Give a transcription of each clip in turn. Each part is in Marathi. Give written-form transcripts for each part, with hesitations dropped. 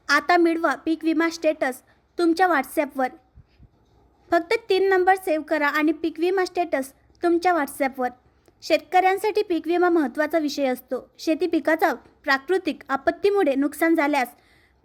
आता मिळवा पीक विमा स्टेटस तुमच्या व्हॉट्सॲपवर। फक्त 3 नंबर सेव्ह करा आणि पीक विमा स्टेटस तुमच्या व्हॉट्सॲपवर। शेतकऱ्यांसाठी पीक विमा महत्त्वाचा विषय असतो। शेती पिकाचा प्राकृतिक आपत्तीमुळे नुकसान झाल्यास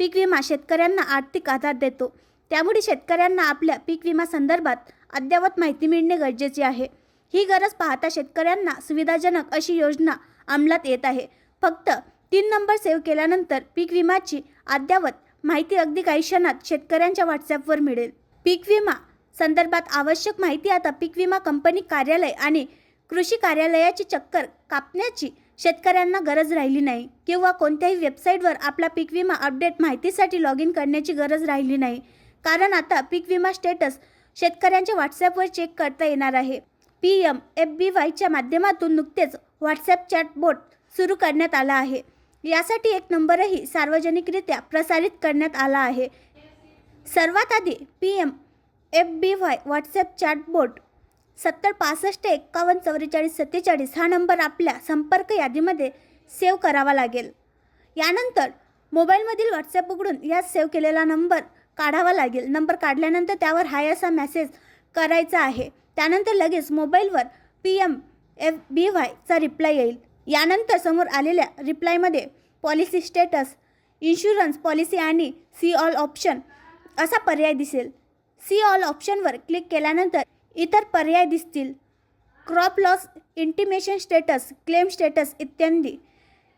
पीक विमा शेतकऱ्यांना आर्थिक आधार देतो। त्यामुळे शेतकऱ्यांना आपल्या पीक विमा संदर्भात अद्ययावत माहिती मिळणे गरजेचे आहे। ही गरज पाहता शेतकऱ्यांना सुविधाजनक अशी योजना अंमलात येत आहे। फक्त 3 नंबर सेव्ह केल्यानंतर पीक विम्याची अद्ययावत माहिती अगदी काही क्षणात शेतकऱ्यांच्या व्हॉट्सॲपवर मिळेल। पीक विमा संदर्भात आवश्यक माहिती आता पीक विमा कंपनी कार्यालय आणि कृषी कार्यालयाची चक्कर कापण्याची शेतकऱ्यांना गरज राहिली नाही किंवा कोणत्याही वेबसाईटवर आपला पीक विमा अपडेट माहितीसाठी लॉग इन करण्याची गरज राहिली नाही, कारण आता पीक विमा स्टेटस शेतकऱ्यांच्या व्हॉट्सॲपवर चेक करता येणार आहे। PMFBYच्या माध्यमातून नुकतेच व्हॉट्सॲप चॅटबॉट सुरू करण्यात आला आहे। यासाठी एक नंबरही सार्वजनिकरित्या प्रसारित करण्यात आला आहे। सर्वात आधी PMFBY व्हॉट्सॲप चॅटबॉट 7065514447 हा नंबर आपल्या संपर्क यादीमध्ये सेव्ह करावा लागेल। यानंतर मोबाईलमधील व्हॉट्सॲप उघडून या सेव्ह केलेला नंबर काढावा लागेल। नंबर काढल्यानंतर त्यावर हाय असा मेसेज करायचा आहे। त्यानंतर लगेच मोबाईलवर PMFBYचा रिप्लाय येईल। यानंतर समोर आलेल्या रिप्लायमध्ये पॉलिसी स्टेटस, इन्शुरन्स पॉलिसी आणि सी ऑल ऑप्शन असा पर्याय दिसेल। सी ऑल ऑप्शनवर क्लिक केल्यानंतर इतर पर्याय दिसतील, crop loss intimation status, claim status इत्यादी।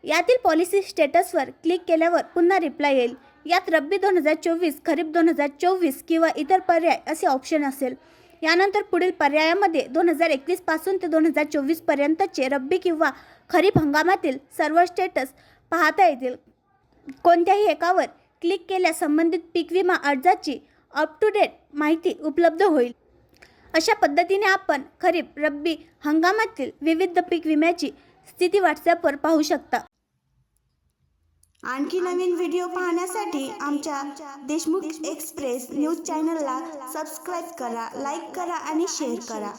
यातील पॉलिसी स्टेटसवर क्लिक केल्यावर पुन्हा रिप्लाय येईल। यात रब्बी 2024, खरीप 2024 किंवा इतर पर्याय असे ऑप्शन असेल। यानंतर पुढील पर्यायामध्ये 2021 पासून ते 2024 पर्यंतचे रब्बी किंवा खरीप हंगामातील सर्व स्टेटस पाहता येतील। कोणत्याही एकावर क्लिक केल्यास संबंधित पीक विमा अर्जाची अप टू डेट माहिती उपलब्ध होईल। अशा पद्धतीने आपण खरीप रब्बी हंगामातील विविध पीक विम्याची स्थिती व्हॉट्सॲपवर पाहू शकता। आणखी नवीन व्हिडिओ पाहण्यासाठी आमच्या देशमुख एक्सप्रेस न्यूज चॅनलला सबस्क्राईब करा, लाईक करा आणि शेअर करा।